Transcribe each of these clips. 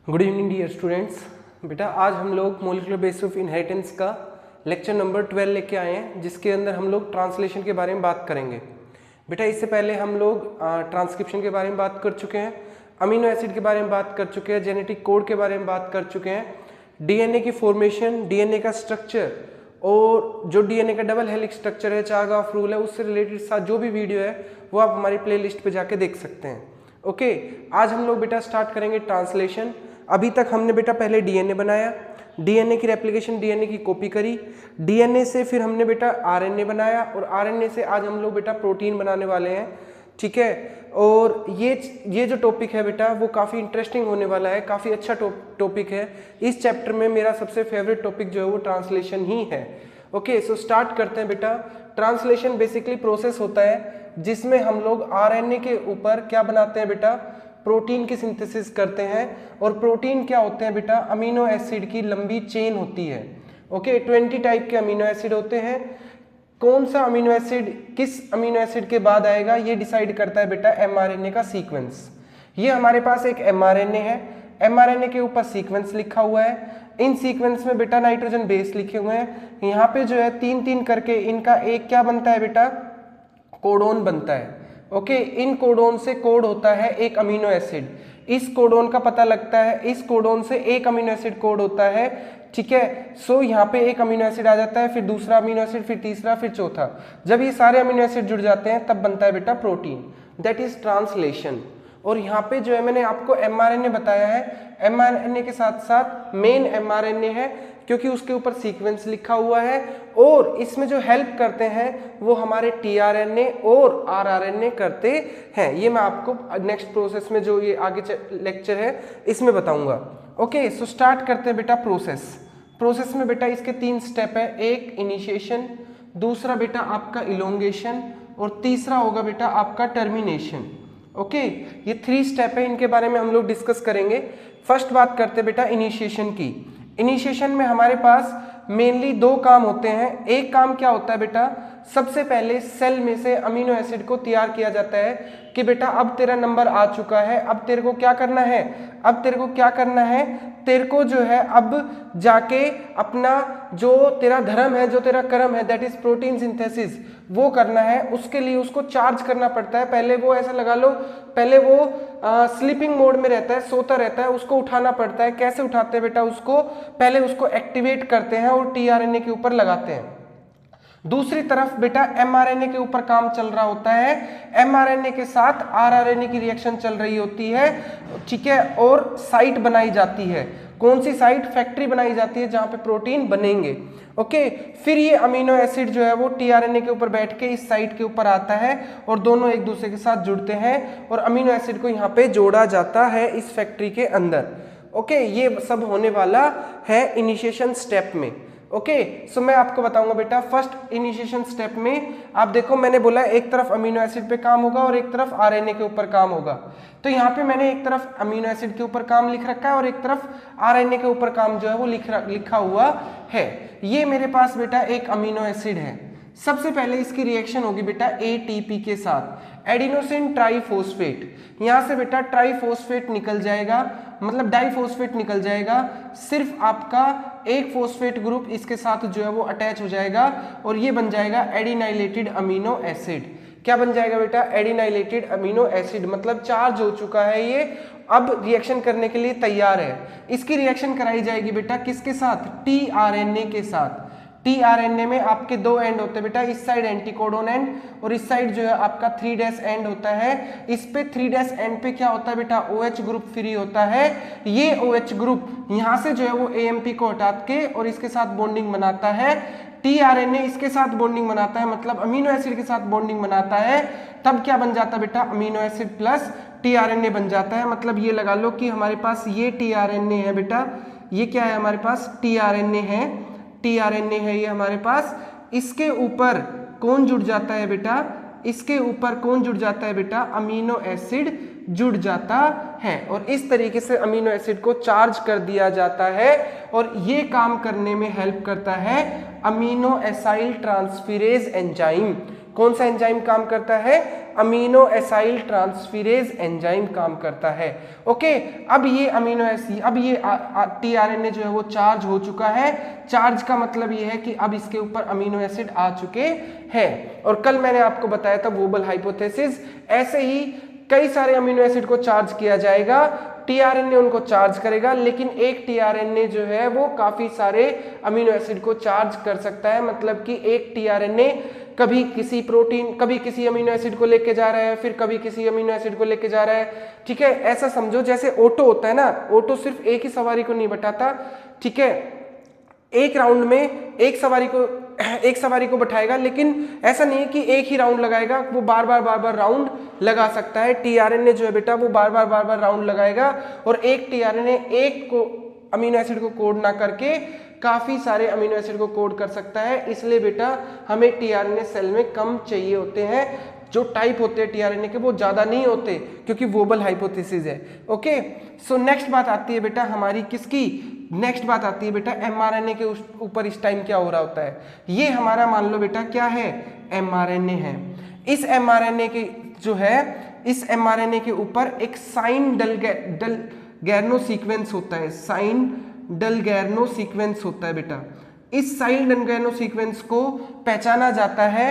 Good evening dear students. बेटा आज हम लोग मॉलिक्यूलर बेसिस ऑफ इनहेरिटेंस का लेक्चर नंबर 12 लेके आए हैं, जिसके अंदर हम लोग ट्रांसलेशन के बारे में बात करेंगे। बेटा इससे पहले हम लोग ट्रांसक्रिप्शन के बारे में बात कर चुके हैं, अमीनो एसिड के बारे में बात कर चुके हैं, जेनेटिक कोड के बारे में बात कर चुके हैं, डीएनए की फॉर्मेशन, डीएनए का स्ट्रक्चर और जो डीएनए का डबल हेलिक्स स्ट्रक्चर है, चारगाफ रूल है, उससे रिलेटेड साथ जो भी वीडियो है वो आप हमारी प्लेलिस्ट पे जाके देख सकते हैं। ओके, आज हम लोग बेटा स्टार्ट करेंगे ट्रांसलेशन। अभी तक हमने बेटा पहले डीएनए बनाया, डीएनए की रेप्लिकेशन, डीएनए की कॉपी करी, डीएनए से फिर हमने बेटा आरएनए बनाया और आरएनए से आज हम लोग बेटा प्रोटीन बनाने वाले हैं। ठीक है, और ये जो टॉपिक है बेटा वो काफ़ी इंटरेस्टिंग होने वाला है, काफ़ी अच्छा टॉपिक है। इस चैप्टर में मेरा सबसे फेवरेट टॉपिक जो है वो ट्रांसलेशन ही है। ओके, सो स्टार्ट करते हैं बेटा। ट्रांसलेशन बेसिकली प्रोसेस होता है जिसमें हम लोग आरएनए के ऊपर क्या बनाते हैं बेटा, प्रोटीन की सिंथेसिस करते हैं। और प्रोटीन क्या होते हैं बेटा, अमीनो एसिड की लंबी चेन होती है। ओके, 20 टाइप के अमीनो एसिड होते हैं। कौन सा अमीनो एसिड किस अमीनो एसिड के बाद आएगा ये डिसाइड करता है बेटा एमआरएनए का सीक्वेंस। ये हमारे पास एक एमआरएनए है, एमआरएनए के ऊपर सीक्वेंस लिखा हुआ है। इन सीक्वेंस में बेटा नाइट्रोजन बेस लिखे हुए हैं। यहाँ पे जो है 3-3 करके इनका एक क्या बनता है बेटा, कोडोन बनता है। ओके, इन कोडोन से कोड होता है एक अमीनो एसिड। इस कोडोन का पता लगता है, इस कोडोन से एक अमीनो एसिड कोड होता है। ठीक है, सो यहाँ पे एक अमीनो एसिड आ जाता है, फिर दूसरा अमीनो एसिड, फिर तीसरा, फिर चौथा। जब ये सारे अमीनो एसिड जुड़ जाते हैं तब बनता है बेटा प्रोटीन, दैट इज ट्रांसलेशन। और यहाँ पे जो है मैंने आपको एमआरएनए बताया है, एमआरएनए के साथ साथ मेन एमआरएनए है क्योंकि उसके ऊपर सीक्वेंस लिखा हुआ है। और इसमें जो हेल्प करते हैं वो हमारे टीआरएनए और आरआरएनए करते हैं। ये मैं आपको नेक्स्ट प्रोसेस में जो ये आगे लेक्चर है इसमें बताऊंगा। ओके, सो स्टार्ट करते हैं बेटा प्रोसेस में बेटा इसके 3 स्टेप है। एक इनिशिएशन, दूसरा बेटा आपका इलोंगेशन और तीसरा होगा बेटा आपका टर्मिनेशन। ओके, ये 3 स्टेप है, इनके बारे में हम लोग डिस्कस करेंगे। फर्स्ट बात करते हैं बेटा इनिशिएशन की। इनिशिएशन में हमारे पास मेनली 2 काम होते हैं। एक काम क्या होता है बेटा, सबसे पहले सेल में से अमीनो एसिड को तैयार किया जाता है कि बेटा अब तेरा नंबर आ चुका है, अब तेरे को क्या करना है, तेरे को जो है अब जाके अपना जो तेरा धर्म है, जो तेरा कर्म है, दैट इज प्रोटीन सिंथेसिस, वो करना है। उसके लिए उसको चार्ज करना पड़ता है। पहले वो ऐसा लगा लो, पहले वो स्लीपिंग मोड में रहता है, सोता रहता है, उसको उठाना पड़ता है। कैसे उठाते हैं बेटा उसको, पहले उसको एक्टिवेट करते हैं और टीआरएनए के ऊपर लगाते हैं। दूसरी तरफ बेटा एमआरएनए के ऊपर काम चल रहा होता है, एमआरएनए के साथ आरआरएनए की रिएक्शन चल रही होती है। ठीक है, और साइट बनाई जाती है। कौन सी साइट, फैक्ट्री बनाई जाती है जहां पे प्रोटीन बनेंगे। ओके, फिर ये अमीनो एसिड जो है वो टीआरएनए के ऊपर बैठ के इस साइट के ऊपर आता है और दोनों एक दूसरे के साथ जुड़ते हैं और अमीनो एसिड को यहाँ पे जोड़ा जाता है इस फैक्ट्री के अंदर। ओके, ये सब होने वाला है इनिशिएशन स्टेप में। ओके, सो मैं आपको बताऊंगा बेटा फर्स्ट इनिशिएशन स्टेप में। आप देखो मैंने बोला एक तरफ अमीनो एसिड पे काम होगा और एक तरफ आरएनए के ऊपर काम होगा। तो यहाँ पे मैंने एक तरफ अमीनो एसिड के ऊपर काम लिख रखा है और एक तरफ आरएनए के ऊपर काम जो है वो लिखा हुआ है। ये मेरे पास बेटा एक अमीनो एसिड है। सबसे पहले इसकी रिएक्शन होगी बेटा एटीपी के साथ, एडिनोसिन ट्राइफॉस्फेट। यहाँ से बेटा ट्राइफॉस्फेट निकल जाएगा, मतलब डाइफॉस्फेट निकल जाएगा। सिर्फ आपका एक फॉस्फेट ग्रुप इसके साथ जो है वो अटैच हो जाएगा और ये बन जाएगा एडिनाइलेटेड अमीनो एसिड। क्या बन जाएगा बेटा, एडिनाइलेटेड अमीनो एसिड, मतलब चार्ज हो चुका है ये, अब रिएक्शन करने के लिए तैयार है। इसकी रिएक्शन कराई जाएगी बेटा किसके साथ, टीआरएनए के साथ। टीआरएनए में आपके 2 एंड होते हैं बेटा, इस साइड एंटीकोडोन एंड और इस साइड जो है आपका 3' एंड होता है। इस पे 3' एंड पे क्या होता है बेटा, OH ग्रुप फ्री होता है। ये OH ग्रुप यहाँ से जो है वो AMP को हटा के और इसके साथ बॉन्डिंग बनाता है। टीआरएनए इसके साथ बॉन्डिंग बनाता है, मतलब अमीनो एसिड के साथ बॉन्डिंग बनाता है। तब क्या बन जाता है बेटा, अमीनो एसिड प्लस टीआरएनए बन जाता है। मतलब ये लगा लो कि हमारे पास ये टीआरएनए है बेटा, ये क्या है हमारे पास, टीआरएनए है ये हमारे पास। इसके ऊपर कौन जुड़ जाता है बेटा, इसके ऊपर कौन जुड़ जाता है बेटा, अमीनो एसिड जुड़ जाता है। और इस तरीके से अमीनो एसिड को चार्ज कर दिया जाता है और ये काम करने में हेल्प करता है अमीनो एसाइल ट्रांसफेरेज एंजाइम। कौन सा एंजाइम काम करता है? अमीनो एसाइल ट्रांसफेरेज एंजाइम काम करता है। ओके, अब ये अमीनो एसिड, अब ये टीआरएनए जो है वो चार्ज हो चुका है। चार्ज का मतलब ये है कि अब इसके ऊपर अमीनो एसिड आ चुके हैं। और कल मैंने आपको बताया था वोबल हाइपोथेसिस, ऐसे ही कई सारे अमीनो एसिड को चार्ज किया जाएगा, टीआरएनए उनको चार्ज करेगा, लेकिन एक टीआरएनए जो है वो काफी सारे अमीनो एसिड को चार्ज कर सकता है। मतलब कि एक टीआरएनए कभी किसी प्रोटीन, कभी किसी अमीनो एसिड को लेके जा रहा है, फिर कभी किसी अमीनो एसिड को लेके जा रहा है। ठीक है, ऐसा समझो जैसे ऑटो होता है ना, ऑटो सिर्फ एक ही सवारी को नहीं बैठाता। ठीक है, एक राउंड में एक सवारी को बैठाएगा, लेकिन ऐसा नहीं है कि एक ही राउंड लगाएगा, वो बार बार राउंड लगा सकता है। टीआरएनए जो है बेटा वो बार बार राउंड लगाएगा, और एक टीआरएनए एक को अमीनो एसिड को कोड ना करके काफी सारे अमीनो एसिड को कोड कर सकता है। इसलिए बेटा हमें टीआरएनए सेल में कम चाहिए होते हैं, जो टाइप होते हैं टीआरएनए के वो ज्यादा नहीं होते, क्योंकि वोबल हाइपोथेसिस है। ओके, सो नेक्स्ट बात आती है बेटा हमारी किसकी? नेक्स्ट बात आती है बेटा एमआरएनए के ऊपर इस टाइम क्या हो रहा होता है। ये हमारा मान लो बेटा क्या है? एमआरएनए है। इस एमआरएनए के जो है, इस एमआरएनए के ऊपर एक साइन डलगैर्नो सीक्वेंस होता है। साइन डलगैर्नो सीक्वेंस होता है बेटा। इस साइन डलगैर्नो सीक्वेंस को पहचाना जाता है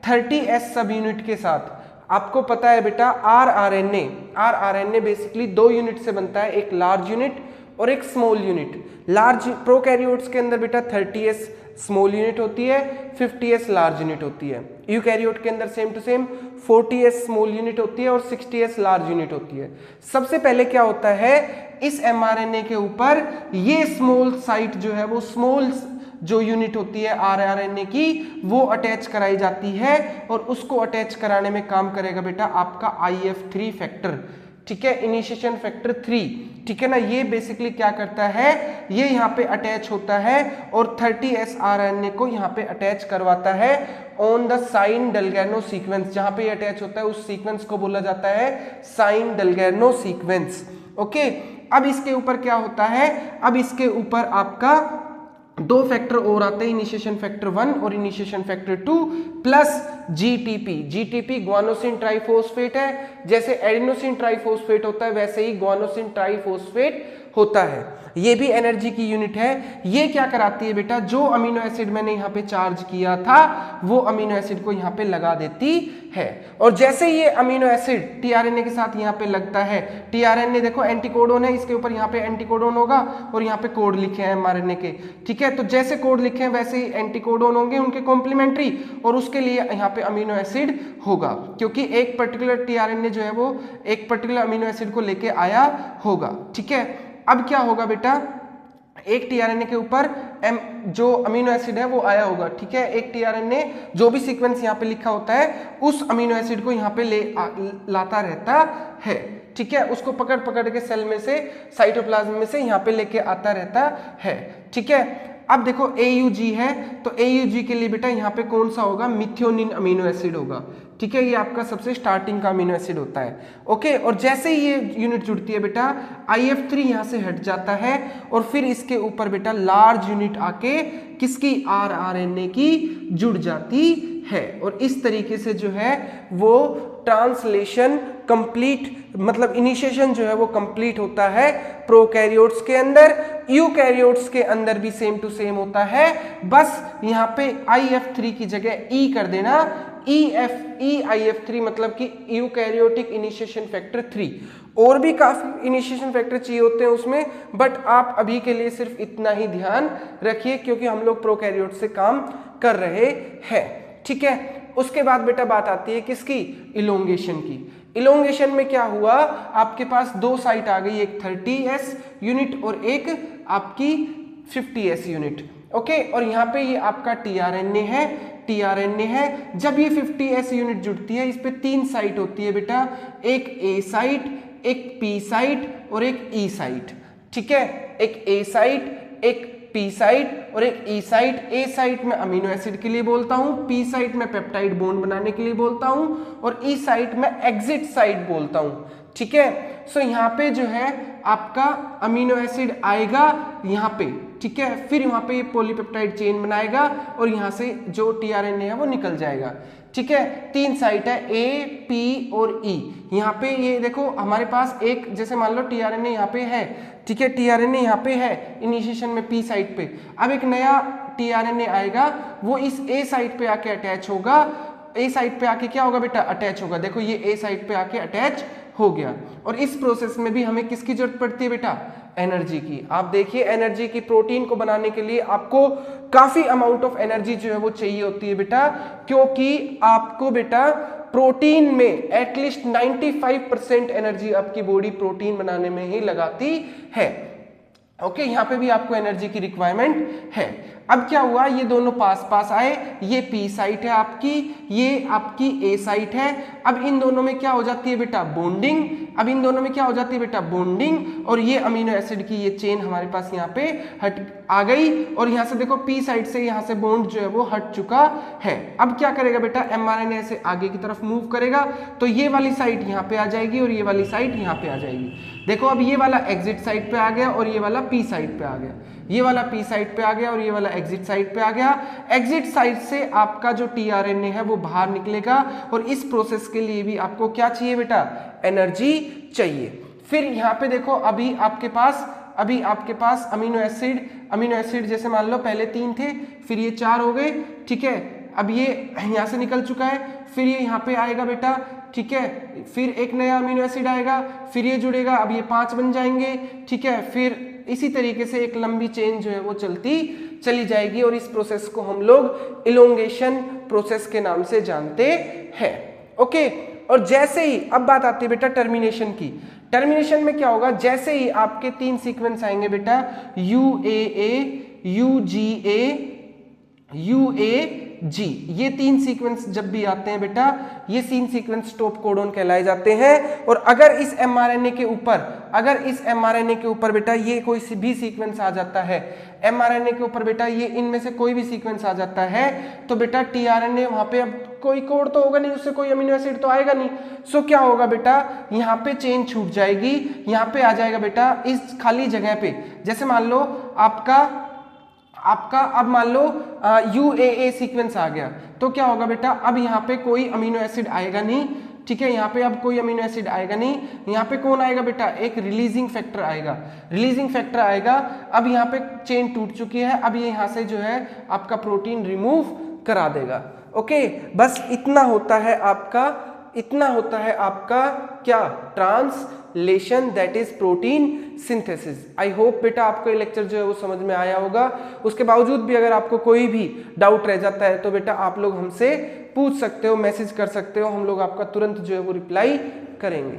30S सब यूनिट के साथ। आपको पता है बेटा आरआरएनए बेसिकली 2 यूनिट से बनता है, एक लार्ज यूनिट और एक स्मॉल यूनिट। लार्ज प्रोकैरियोट्स के अंदर बेटा 30S स्मॉल यूनिट होती है, 50S लार्ज यूनिट होती है। यूकैरियोट के अंदर same to same 40S small unit होती है और 60S लार्ज यूनिट होती है। सबसे पहले क्या होता है, इस एमआरएनए के ऊपर ये स्मॉल साइट जो है वो स्मॉल जो यूनिट होती है आरआरएनए की वो अटैच कराई जाती है, और उसको अटैच कराने में काम करेगा बेटा आपका IF3 फैक्टर। ठीक है, इनिशिएशन फैक्टर 3। ठीक है ना, ये बेसिकली क्या करता है, ये यहाँ पे अटैच होता है और 30S आरएनए को यहाँ पे अटैच करवाता है ऑन द साइन डलगैर्नो सीक्वेंस। जहां पे अटैच होता है उस सीक्वेंस को बोला जाता है साइन डलगैर्नो सीक्वेंस। ओके, अब इसके ऊपर क्या होता है, अब इसके ऊपर आपका 2 फैक्टर और आते हैं, इनिशिएशन फैक्टर 1 और initiation factor 2 plus GTP guanosine triphosphate है। जैसे एडिनोसिन ट्राइफॉस्फेट होता है वैसे ही ग्वानोसिन ट्राइफॉस्फेट होता है। ये भी एनर्जी की यूनिट है। ये क्या कराती है बेटा, जो अमीनो एसिड मैंने यहाँ पे चार्ज किया था वो अमीनो एसिड को यहाँ पे लगा देती है। और जैसे ये अमीनो एसिड टीआरएनए के साथ यहाँ पे लगता है, टीआरएनए देखो एंटीकोडोन है, इसके ऊपर यहाँ पे एंटीकोडोन होगा और यहाँ पे कोड लिखे हैं एमआरएनए के। ठीक है, तो जैसे कोड लिखे हैं वैसे ही एंटीकोडोन होंगे उनके कॉम्प्लीमेंट्री, और उसके लिए यहाँ पे अमीनो एसिड होगा, क्योंकि एक पर्टिकुलर टीआरएनए जो है वो एक पर्टिकुलर अमीनो एसिड को लेके आया होगा। ठीक है, अब क्या होगा बेटा, एक टीआरएनए के ऊपर जो अमीनो एसिड है वो आया होगा। ठीक है, एक टीआरएनए जो भी सीक्वेंस यहाँ पे लिखा होता है उस अमीनो एसिड को यहाँ पे लाता रहता है। ठीक है, उसको पकड़ पकड़ के सेल में से, साइटोप्लाज्म में से यहाँ पे लेके आता रहता है। ठीक है, अब देखो AUG है, तो AUG के लिए बेटा यहाँ पे कौन सा होगा, मिथियोनिन अमीनो एसिड होगा। ठीक है, ये आपका सबसे स्टार्टिंग का अमीनो एसिड होता है। ओके, और जैसे ही ये यूनिट जुड़ती है बेटा IF3 यहाँ से हट जाता है और फिर इसके ऊपर बेटा लार्ज यूनिट आके किसकी, आरआरएनए की जुड़ जाती है। और इस तरीके से जो है वो ट्रांसलेशन कंप्लीट, मतलब इनिशिएशन जो है वो कंप्लीट होता है प्रोकैरियोट्स के अंदर। यूकैरियोट्स के अंदर भी सेम टू सेम होता है, बस यहाँ पे IF3 की जगह E कर देना, EIF3 मतलब कि यूकैरियोटिक इनिशिएशन फैक्टर 3। और भी काफी इनिशिएशन फैक्टर चाहिए होते हैं उसमें, बट आप अभी के लिए सिर्फ इतना ही ध्यान रखिए क्योंकि हम लोग प्रोकैरियोट से काम कर रहे हैं। ठीक है, उसके बाद बेटा बात आती है किसकी, इलोंगेशन की। इलोंगेशन में क्या हुआ, आपके पास 2 साइट आ गई, एक 30S यूनिट और एक आपकी 50S यूनिट। ओके, और यहाँ पे ये आपका टीआरएनए है। जब ये 50S यूनिट जुड़ती है इस पे 3 साइट होती है बेटा, एक A साइट, एक P साइट और एक E साइट। ठीक है, एक A साइट, एक P साइट और एक E साइट। A साइट में अमीनो एसिड के लिए बोलता हूँ, P साइट में पेप्टाइड बॉन्ड बनाने के लिए बोलता हूँ और E साइट में एग्जिट साइट बोलता हूँ। ठीक है। सो यहाँ पे जो है आपका अमीनो एसिड आएगा यहाँ पे, ठीक है, फिर वहाँ पे पॉलीपेप्टाइड चेन बनाएगा और यहाँ से जो टीआरएनए है वो निकल जाएगा, ठीक है। 3 साइट है ए, पी और ई। यहाँ पे ये देखो हमारे पास एक, जैसे मान लो टीआरएनए यहाँ पे है, ठीक है, टीआरएनए यहाँ पे है इनिशिएशन में पी साइट पे। अब एक नया टीआरएनए आएगा, वो इस ए साइट पे आके अटैच होगा, ए साइट पे आके क्या होगा बेटा, अटैच होगा। देखो ये ए साइट पे आके अटैच हो गया। और इस प्रोसेस में भी हमें किसकी जरूरत पड़ती है बेटा, एनर्जी की। आप देखिए एनर्जी की, प्रोटीन को बनाने के लिए आपको काफी अमाउंट ऑफ एनर्जी जो है वो चाहिए होती है बेटा, क्योंकि आपको बेटा प्रोटीन में एटलीस्ट 95% एनर्जी आपकी बॉडी प्रोटीन बनाने में ही लगाती है। ओके, यहाँ पे भी आपको एनर्जी की रिक्वायरमेंट है। अब क्या हुआ, ये दोनों पास पास आए, ये पी साइट है आपकी, ये आपकी ए साइट है। अब इन दोनों में क्या हो जाती है बेटा, बॉन्डिंग। अब इन दोनों में क्या हो जाती है बेटा, बॉन्डिंग। और ये अमीनो एसिड की ये चेन हमारे पास यहाँ पे हट आ गई और यहाँ से देखो पी साइड से यहाँ से बॉन्ड जो है वो हट चुका है। अब क्या करेगा बेटा, एमआरएनए से आगे की तरफ मूव करेगा, तो ये वाली साइट यहाँ पे आ जाएगी और ये वाली साइट यहाँ पे आ जाएगी। देखो अब ये वाला एग्जिट साइड पे आ गया और ये वाला पी साइड पे आ गया, ये वाला पी साइड पे आ गया और ये वाला एग्जिट साइड पे आ गया। एग्जिट साइड से आपका जो टीआरएनए है वो बाहर निकलेगा और इस प्रोसेस के लिए भी आपको क्या चाहिए बेटा, एनर्जी चाहिए। फिर यहाँ पे देखो अभी आपके पास अमीनो एसिड जैसे मान लो पहले 3 थे, फिर ये 4 हो गए, ठीक है। अब ये यहाँ से निकल चुका है, फिर ये यहाँ पे आएगा बेटा, ठीक है, फिर एक नया अमीनो एसिड आएगा, फिर ये जुड़ेगा, अब ये 5 बन जाएंगे, ठीक है। फिर इसी तरीके से एक लंबी चेन जो है वो चलती चली जाएगी और इस प्रोसेस को हम लोग इलोंगेशन प्रोसेस के नाम से जानते हैं। ओके, और जैसे ही अब बात आती है बेटा टर्मिनेशन की। टर्मिनेशन में क्या होगा, जैसे ही आपके 3 सीक्वेंस आएंगे बेटा, UAA, UGA, UAG, ये 3 सीक्वेंस जब भी आते हैं बेटा, ये 3 सीक्वेंस स्टॉप कोडॉन कहलाए जाते हैं। और अगर इस एमआरएनए के ऊपर बेटा ये कोई भी सीक्वेंस आ जाता है, एमआरएनए के ऊपर बेटा ये इनमें से कोई भी सीक्वेंस आ जाता है, तो बेटा टीआरएनए वहां पे अब कोई कोड तो होगा नहीं, उससे कोई अमीनो एसिड तो आएगा नहीं। सो क्या होगा बेटा, यहाँ पे चेन छूट जाएगी, यहाँ पे आ जाएगा बेटा इस खाली जगह पे। जैसे मान लो आपका अब मान लो UAA सीक्वेंस आ गया, तो क्या होगा बेटा, अब यहाँ पे कोई अमीनो एसिड आएगा नहीं, ठीक है। यहाँ पे अब कोई अमीनो एसिड आएगा नहीं, यहाँ पे कौन आएगा बेटा, एक रिलीजिंग फैक्टर आएगा। अब यहाँ पे चेन टूट चुकी है, अब ये यहाँ से जो है आपका प्रोटीन रिमूव करा देगा। ओके, बस इतना होता है आपका क्या, translation, that is protein synthesis. I hope बेटा आपको ये लेक्चर जो है वो समझ में आया होगा। उसके बावजूद भी अगर आपको कोई भी डाउट रह जाता है तो बेटा आप लोग हमसे पूछ सकते हो, मैसेज कर सकते हो, हम लोग आपका तुरंत जो है वो रिप्लाई करेंगे।